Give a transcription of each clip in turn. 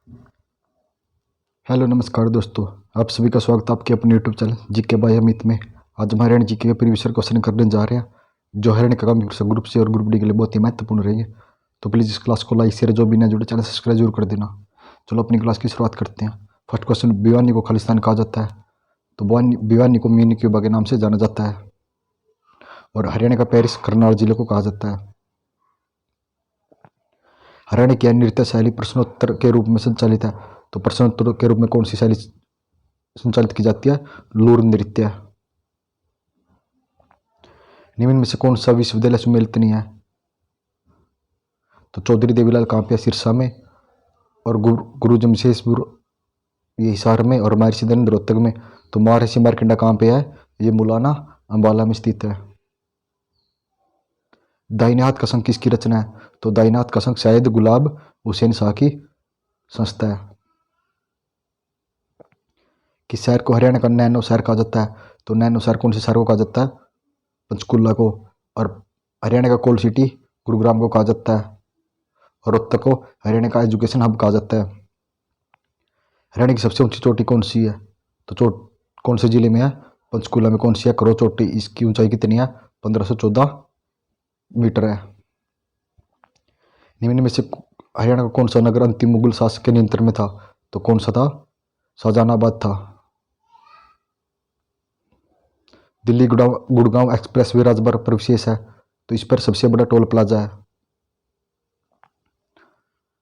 Hello नमस्कार दोस्तों, आप सभी का स्वागत है आपके अपने YouTube channel GK by Amit में। आज हम हरियाणा जीके के प्रीवियस क्वेश्चन करने जा रहे हैं जो हरियाणा का कंप्यूटर ग्रुप से और ग्रुप डी के लिए बहुत ही महत्वपूर्ण रहेंगे। तो प्लीज़ इस क्लास को लाइक शेयर, जो भी नए जुड़े चैनल सब्सक्राइब जरूर कर देना। चलो अपनी क्लास की शुरुआत करते हैं। फर्स्ट क्वेश्चन, भिवानी को खालिस्तान कहा जाता है? तो भिवानी को मिनी क्यूबा के नाम से जाना जाता है। और हरियाणा का पेरिस करनाल जिले को कहा जाता है। हरियाणा की नृत्य शैली प्रश्नोत्तर के रूप में संचालित है। तो प्रश्नोत्तर के रूप में कौन सी शैली संचालित की जाती है? लूर नृत्य। निम्न में से कौन सा विश्वविद्यालय सम्मिलित नहीं है? तो चौधरी देवीलाल कहाँ पे है? सिरसा में। और गुरु जमशेदपुर ये हिसार में। और महर्षि दयानंद रोहतक में। तो महर्षि मार्कंडा कहाँ पे है? ये मुलाना अंबाला में स्थित है। दाहिने हाथ का संघ किसकी रचना है? तो दाहिने हाथ का संघ शायद गुलाब हुसैन शाह की संस्था है। किस शहर को हरियाणा का नैनो शहर कहा जाता है? तो नैनो शहर कौन से शहर को कहा जाता है? पंचकुला को। और हरियाणा का कोल सिटी गुरुग्राम को कहा जाता है। और रोहतक को हरियाणा का एजुकेशन हब कहा जाता है। हरियाणा की सबसे ऊंची चोटी कौन सी है? तो कौन से जिले में है? पंचकुला में। कौन सी है? करो चोटी। इसकी ऊंचाई कितनी है? 1514 मीटर है। निम्न में से हरियाणा का कौन सा नगर अंतिम मुगल शासक के नियंत्रण में था? तो कौन सा था? शाहजहानाबाद था। दिल्ली गुड़गांव एक्सप्रेस वे राजमार्ग पर विशेष है। तो इस पर सबसे बड़ा टोल प्लाजा है।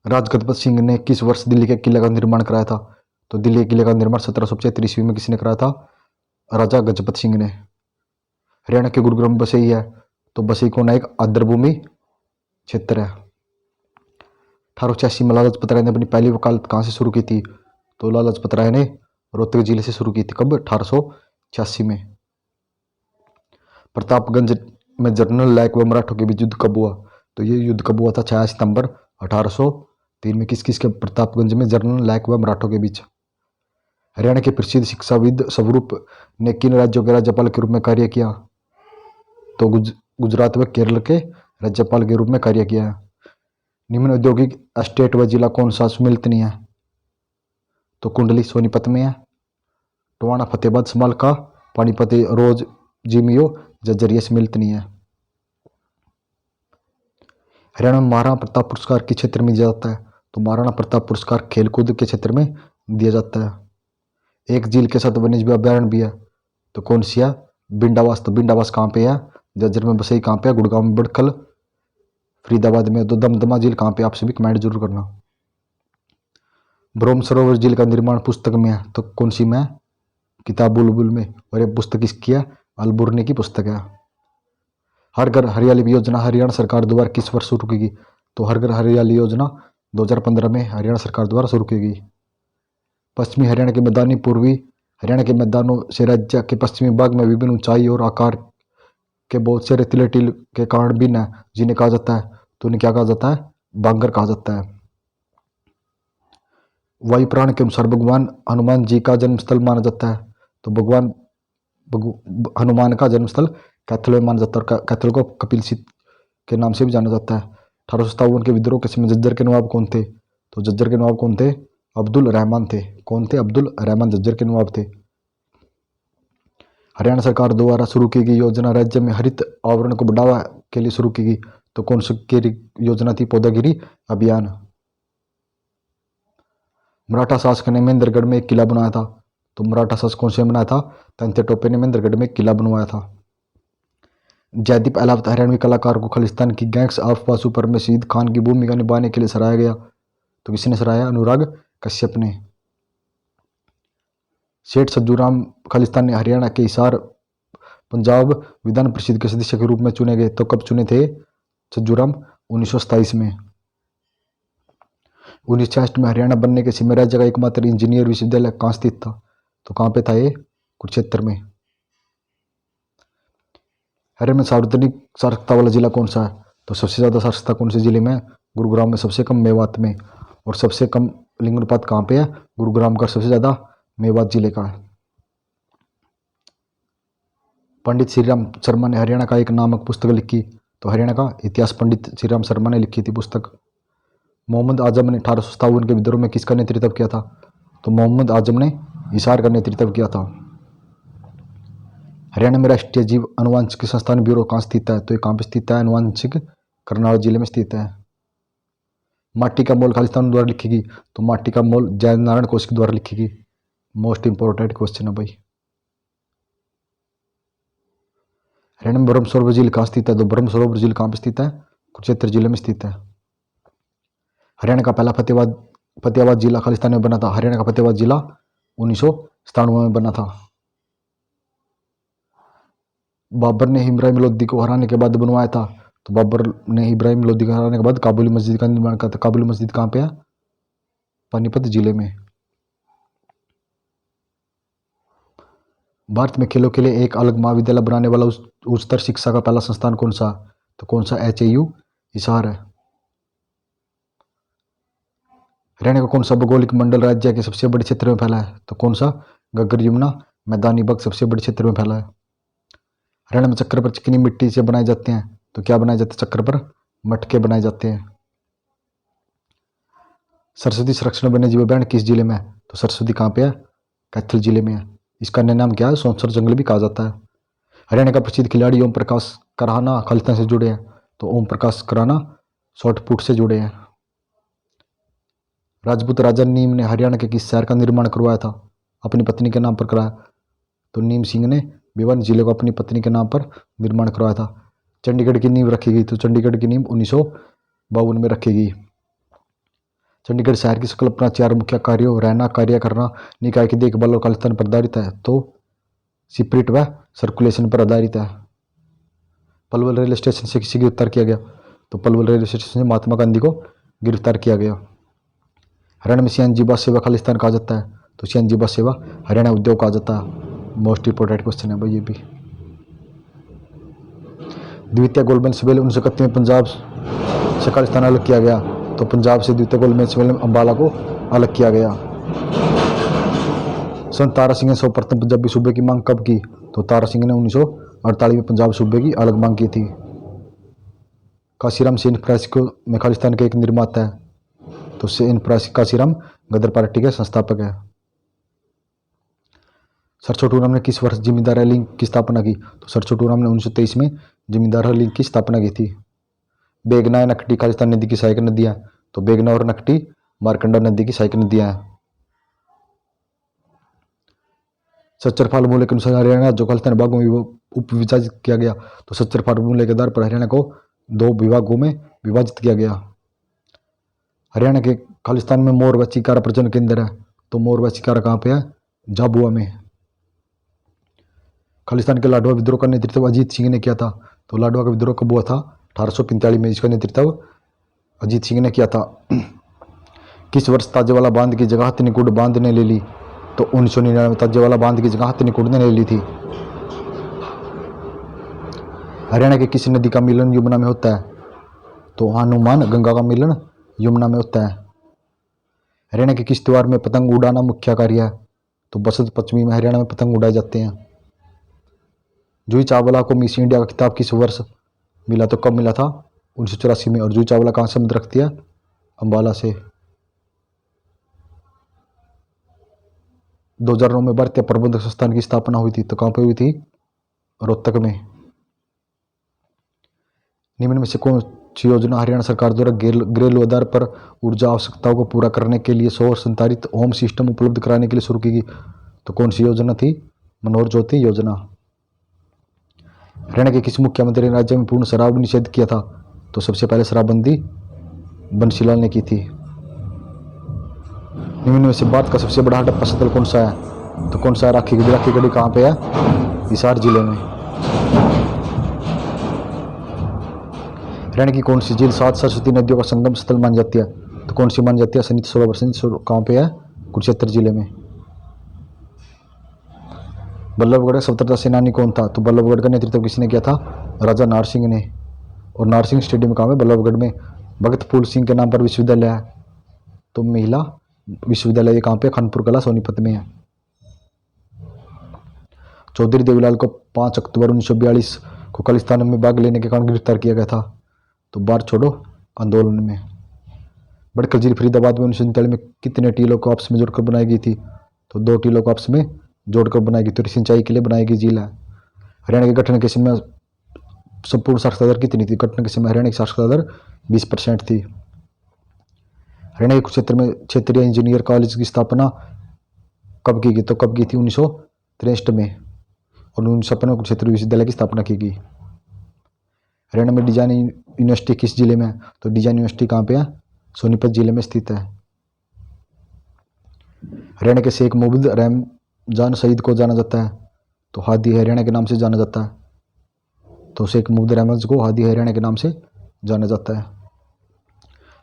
राजगद्रपत सिंह ने किस वर्ष दिल्ली के किले का निर्माण कराया था? तो दिल्ली के किले का निर्माण 1775 ईस्वी में किसने कराया था? राजा गजपत सिंह ने। हरियाणा के गुरुग्राम में बसई है। तो बसई कोना एक आर्द्रभूमि क्षेत्र है। 1886 में लाला लाजपत राय ने अपनी पहली वकालत कहाँ से शुरू की थी? तो लाला लाजपत राय ने रोहतक जिले से शुरू की थी। कब? 1886 में। प्रतापगंज में जनरल लायक व मराठों के बीच युद्ध कब हुआ? तो ये युद्ध कब हुआ था? 6 सितंबर 1803 में। किस किस के प्रतापगंज में जनरल लायक व मराठों के बीच? हरियाणा के प्रसिद्ध शिक्षाविद स्वरूप ने किन राज्यों के राज्यपाल के रूप में कार्य किया? तो गुजरात व केरल के राज्यपाल के रूप में कार्य किया है। निम्न औद्योगिक एस्टेट व जिला कौन सा सम्मिलित नहीं है? तो कुंडली सोनीपत में है। टोहाना फतेहाबाद समालका पानीपत रोज जिमियो जजरिया सम्मिलित नहीं है। हरियाणा में महाराणा प्रताप पुरस्कार किस क्षेत्र में दिया जाता है? तो महाराणा प्रताप पुरस्कार खेलकूद के क्षेत्र में दिया जाता है। एक झील के साथ वन्यजीव अभ्यारण्य भी है। तो कौन सी है? बिंडावास। तो बिंडावास कहाँ पे है? जज्जर में। बसई कहाँ पे है? गुड़गांव में। बड़खल फरीदाबाद में। तो दमदमा झील कहाँ पे? आप सभी कमेंट जरूर करना। ब्रह्म सरोवर झील का निर्माण पुस्तक में है। तो कौन सी में? किताब बुलबुल में। और ये पुस्तक किसकी है? अलबुर्नी की पुस्तक है। हर घर हरियाली योजना हरियाणा सरकार द्वारा किस वर्ष शुरू की गई? तो हर घर हरियाली योजना 2015 में हरियाणा सरकार द्वारा शुरू की गई। पश्चिमी हरियाणा के मैदानी पूर्वी हरियाणा के मैदानों से राज्य के पश्चिमी भाग में विभिन्न ऊंचाई और आकार के बहुत से रेतीले टील के कारण भिन्न है, जिन्हें कहा जाता है? तो उन्हें क्या कहा जाता है? बांगर कहा जाता है। वायु पुराण के अनुसार भगवान हनुमान जी का जन्मस्थल माना जाता है। तो हनुमान का जन्मस्थल कैथल में माना जाता है। और कैथल को कपिल सिंह के नाम से भी जाना जाता है। 1857 के विद्रोह के समय जज्जर के नवाब कौन थे? तो जज्जर के नवाब कौन थे? अब्दुल रहमान थे। कौन थे? अब्दुल रहमान जज्जर के नवाब थे। हरियाणा सरकार द्वारा शुरू की गई योजना राज्य में हरित आवरण को बढ़ावा के लिए शुरू की गई। तो कौन सी योजना थी? पौधागिरी अभियान। मराठा शासक ने महेंद्रगढ़ में एक किला बनाया था। तो मराठा शासक कौन से बनाया था? तंते टोपे ने महेंद्रगढ़ में एक किला बनवाया था। जयदीप अहलावत हरियाणवी कलाकार को खालिस्तान की गैंग्स ऑफ वासुपुर में शहीद खान की भूमिका निभाने के लिए सराहा गया। तो किसने सराहा? अनुराग कश्यप ने। सेठ सज्जूराम खालिस्तान ने हरियाणा के हिसार पंजाब विधान परिषद के सदस्य के रूप में चुने गए। तो कब चुने थे सज्जूराम? 1927 में। 1966 में हरियाणा बनने के समय राज्य का एकमात्र इंजीनियर विश्वविद्यालय कहाँ स्थित था? तो कहाँ पे था ये? कुरुक्षेत्र में। हरियाणा में सार्वजनिक साक्षरता वाला जिला कौन सा है? तो सबसे ज़्यादा साक्षरता कौन से जिले में है? गुरुग्राम में। सबसे कम मेवात में। और सबसे कम लिंग अनुपात कहाँ पे है? गुरुग्राम का। सबसे ज़्यादा मेवात जिले का है। पंडित श्रीराम शर्मा ने हरियाणा का एक नामक पुस्तक लिखी। तो हरियाणा का इतिहास पंडित श्रीराम शर्मा ने लिखी थी पुस्तक। मोहम्मद आजम ने 1857 के विद्रोह में किसका नेतृत्व किया था? तो मोहम्मद आजम ने हिसार का नेतृत्व किया था। हरियाणा में राष्ट्रीय जीव अनुवांशिक संस्थान ब्यूरो कहाँ स्थित है? तो ये कहाँ पे स्थित है? अनुवांशिक करनाल जिले में स्थित है। माटी का मोल खालिस्तान द्वारा लिखेगी? तो माटी का मोल जय नारायण कोश के द्वारा लिखेगी। मोस्ट इंपोर्टेंट क्वेश्चन है भाई। हरियाणा में ब्रह्म सरोवर झील कहाँ स्थित है? तो ब्रह्म सरोवर झील कहाँ पे स्थित है? कुरुक्षेत्र जिले में स्थित है। हरियाणा का पहला फतेहाबाद जिला खालिस्तान में बना था? हरियाणा का फतेहाबाद जिला 1997 में बना था। बाबर ने इब्राहिम लोदी को हराने के बाद बनवाया था? तो बाबर ने इब्राहिम लोदी को हराने के बाद काबुली मस्जिद का निर्माण किया था। काबुली मस्जिद कहाँ पे है? पानीपत जिले में। भारत में खेलों के लिए एक अलग महाविद्यालय बनाने वाला उच्चतर शिक्षा का पहला संस्थान कौन सा? तो कौन सा? HAU हिसार है। हरियाणा का कौन सा भौगोलिक मंडल राज्य के सबसे बड़े क्षेत्र में फैला है? तो कौन सा? गग्गर यमुना मैदानी भाग सबसे बड़े क्षेत्र में फैला है। हरियाणा में चक्कर पर चिकनी मिट्टी से बनाए जाते हैं? तो क्या बनाए जाते हैं चक्कर पर? मटके बनाए जाते हैं। सरस्वती संरक्षण वन्यजीव अभयारण्य किस जिले में है? तो सरस्वती कहाँ पे है? कैथल जिले में है। इसका अन्य नाम क्या है? सोनसर जंगल भी कहा जाता है। हरियाणा का प्रसिद्ध खिलाड़ी ओम प्रकाश कराना खालिस्तान से जुड़े हैं? तो ओम प्रकाश कराना शॉटपुट से जुड़े हैं। राजपूत राजा नीम ने हरियाणा के किस शहर का निर्माण करवाया था? अपनी पत्नी के नाम पर कराया? तो नीम सिंह ने भिवानी जिले को अपनी पत्नी के नाम पर निर्माण करवाया था। चंडीगढ़ की नींव रखी गई? तो चंडीगढ़ की नींव 1952 में रखी गई। चंडीगढ़ शहर की संकल्पना 4 मुख्य कार्यों रहना, कार्य करना, निकाय की देखभाल और खालिस्तान पर आधारित है? तो स्पिरिट व सर्कुलेशन पर आधारित है। पलवल रेलवे स्टेशन से किसी गिरफ्तार किया गया? तो पलवल रेलवे स्टेशन से महात्मा गांधी को गिरफ्तार किया गया। हरियाणा में CNG बस सेवा खालिस्तान कहा जाता है? तो CNG बस सेवा हरियाणा उद्योग कहा जाता है। मोस्ट इंपोर्टेंट क्वेश्चन है भाई ये भी। द्वितीय गोलमेज सम्मेलन 1931 में पंजाब से खालिस्तान अलग किया गया? तो पंजाब से द्वितीय गोलमेज सम्मेलन अम्बाला को अलग किया गया। संत तारा सिंह ने सर्वप्रथम पंजाबी सूबे की मांग कब की? तो तारा सिंह ने 1948 में पंजाब सूबे की अलग मांग की थी। काशीराम सेन प्रेस में खालिस्तान के एक निर्माता है? तो सेन प्रेस काशीराम गदर पार्टी के संस्थापक है। सर छोटू राम ने किस वर्ष जमींदार लिंक की स्थापना की? तो सर छोटू राम ने 1923 में जमींदार लिंक की स्थापना की थी। बेगना या नकटी खालिस्तान नदी की सहायक नदियां? तो बेगना और नकटी मारकंडा नदी की सहायक नदियां हैं। सच्चर फार्मूले के अनुसार हरियाणा जो खालिस्तान भागों में उप विभाजित किया गया? तो सच्चर फार्मूले के आधार पर हरियाणा को 2 विभागों में विभाजित किया गया। हरियाणा के खालिस्तान में मोर व चिकारा प्रजनन केंद्र है? तो मोर व चिकारा कहाँ पे है? झाबुआ में। खालिस्तान के लाडवा विद्रोह का नेतृत्व अजीत सिंह ने किया था? तो लाडवा का विद्रोह कब हुआ था? 1845 में। इसका नेतृत्व अजीत सिंह ने किया था। किस वर्ष ताजेवाला बांध की जगह हथिनीकुंड बांध ने ले ली? तो 1999 में ताजेवाला बांध की जगह हथिनीकुंड ने ले ली थी। हरियाणा के किस नदी का मिलन यमुना में होता है? तो हनुमान गंगा का मिलन यमुना में होता है। हरियाणा के किस त्योहार में पतंग उड़ाना मुख्य कार्य है? तो बसंत पंचमी में हरियाणा में पतंग उड़ाए जाते हैं। जूही चावला को मिस इंडिया का खिताब किस वर्ष मिला? तो कब मिला था? 1984 में। और जूही चावला कहाँ से संबंध रखती है? अम्बाला से। 2009 में भारतीय प्रबंधक संस्थान की स्थापना हुई थी? तो कहाँ पर हुई थी? रोहतक में। निम्न में से कौन सी योजना हरियाणा सरकार द्वारा घरेलू आधार पर ऊर्जा आवश्यकताओं को पूरा करने के लिए सौर संचालित होम सिस्टम उपलब्ध कराने के लिए शुरू की गई? तो कौन सी योजना थी? मनोहर ज्योति योजना। हरियाणा के किस मुख्यमंत्री ने राज्य में पूर्ण शराब निषेध किया था? तो सबसे पहले शराबबंदी बंसीलाल ने की थी। निम्न में से भारत का सबसे बड़ा हड़प्पा स्थल कौन सा है? तो कौन सा? राखी गढ़ी। राखी गढ़ी कहाँ पे है? हिसार जिले में। हरियाणा की कौन सी झील 7 सरस्वती नदियों का संगम स्थल मानी जाती है? तो कौन सी मानी जाती है? सनित सरोवर। सनित सरोवर कहाँ पे है? कुरुक्षेत्र जिले में। बल्लभगढ़ का स्वतंत्रता सेनानी कौन था? तो बल्लभगढ़ का नेतृत्व किसने किया था? राजा नारसिंह ने। और नारसिंह स्टेडियम कहाँ है? बल्लभगढ़ में। भगत फूल सिंह के नाम पर विश्वविद्यालय है? तो महिला विश्वविद्यालय कहाँ पे? खानपुर कला सोनीपत में है। चौधरी देवीलाल को 5 अक्टूबर 1942 को खालिस्तान में भाग लेने के कारण गिरफ्तार किया गया था? तो भारत छोड़ो आंदोलन में। बड़कल झील फरीदाबाद में 1947 में कितने टीलों को आपस में जोड़कर बनाई गई थी? तो 2 टीलों को आपस में जोड़कर बनाई गई। तो सिंचाई के लिए बनाई गई झील है। हरियाणा के गठन के समय संपूर्ण साक्षरता दर कितनी थी? गठन के समय हरियाणा की साक्षरता दर 20% थी। हरियाणा के कुरुक्षेत्र में क्षेत्रीय इंजीनियर कॉलेज की स्थापना कब की गई? तो कब की थी? 1963 में। और 1956 में कुरुक्षेत्र विश्वविद्यालय की स्थापना की गई। हरियाणा में डिजाइन यूनिवर्सिटी किस जिले में है? तो डिजाइन यूनिवर्सिटी कहाँ पे है? सोनीपत जिले में स्थित है। हरियाणा के शेख मुहम्मद रहमजान शहीद को जाना जाता है? तो हादी हरियाणा के नाम से जाना जाता है। तो शेख मुहम्मद रहमजान को हादी हरियाणा के नाम से जाना जाता है।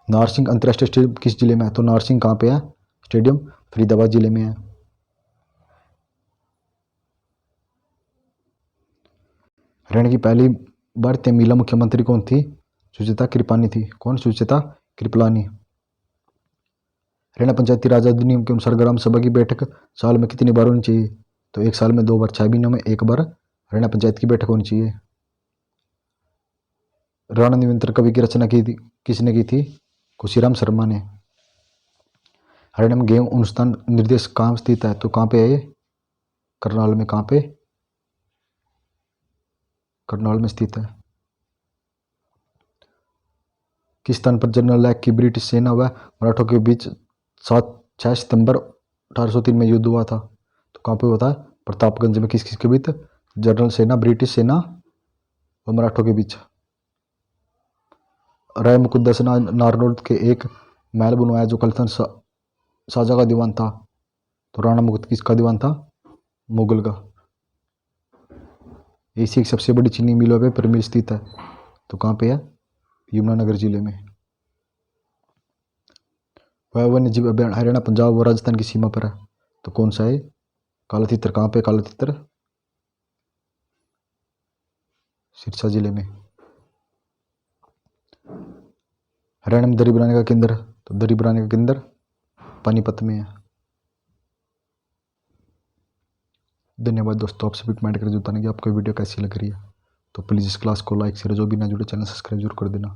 नारसिंह अंतर्राष्ट्रीय स्टेडियम किस जिले में है? तो नारसिंह कहाँ पे है? स्टेडियम फरीदाबाद जिले में है। हरियाणा की पहली भारतीय महिला मुख्यमंत्री कौन थी? सुचेता कृपलानी थी। कौन? सुचेता कृपलानी। हरियाणा पंचायती राज अधिनियम के अनुसार ग्राम सभा की बैठक साल में कितनी बार होनी चाहिए? तो 1 साल में 2 बार, 6 महीनों में 1 बार हरियाणा पंचायत की बैठक होनी चाहिए। राणा निवंतर कवि की रचना की थी किसने की थी? खुशीराम शर्मा ने। हरियाणा में गेहूं अनुसंधान निर्देश कहाँ स्थित है? तो कहाँ पे है ये? करनाल में। कहाँ पे? करनाल में स्थित है। किस स्थान पर जनरल लाइक की ब्रिटिश सेना व मराठों के बीच 6 सितंबर 1803 में युद्ध हुआ था? तो कहाँ पे हुआ था? प्रतापगंज में। किस किस के बीच? जनरल सेना, ब्रिटिश सेना व मराठों के बीच। राय मुकुंदन नारनौल के एक महल बनवाया जो कलथन शाहजहां का दीवान था। तो राणा मुकुट किसका दीवान था? मुगल का। एशिया की सबसे बड़ी चीनी मिलों पे परमिल स्थित है? तो कहाँ पे है? यमुनानगर जिले में। वह वन्य जीव अभ्यारण्य हरियाणा, पंजाब और राजस्थान की सीमा पर है? तो कौन सा है? काला तीतर। कहाँ पे काला तीतर? सिरसा जिले में। हरियाणा में दरी बनाने का केंद्र? तो दरी बनाने का केंद्र पानीपत में है। धन्यवाद दोस्तों, आपसे भी कमेंट कर बताने कि आपको वीडियो कैसी लग रही है। तो प्लीज़ इस क्लास को लाइक शेयर, जो भी ना जुड़े चैनल सब्सक्राइब जरूर कर देना।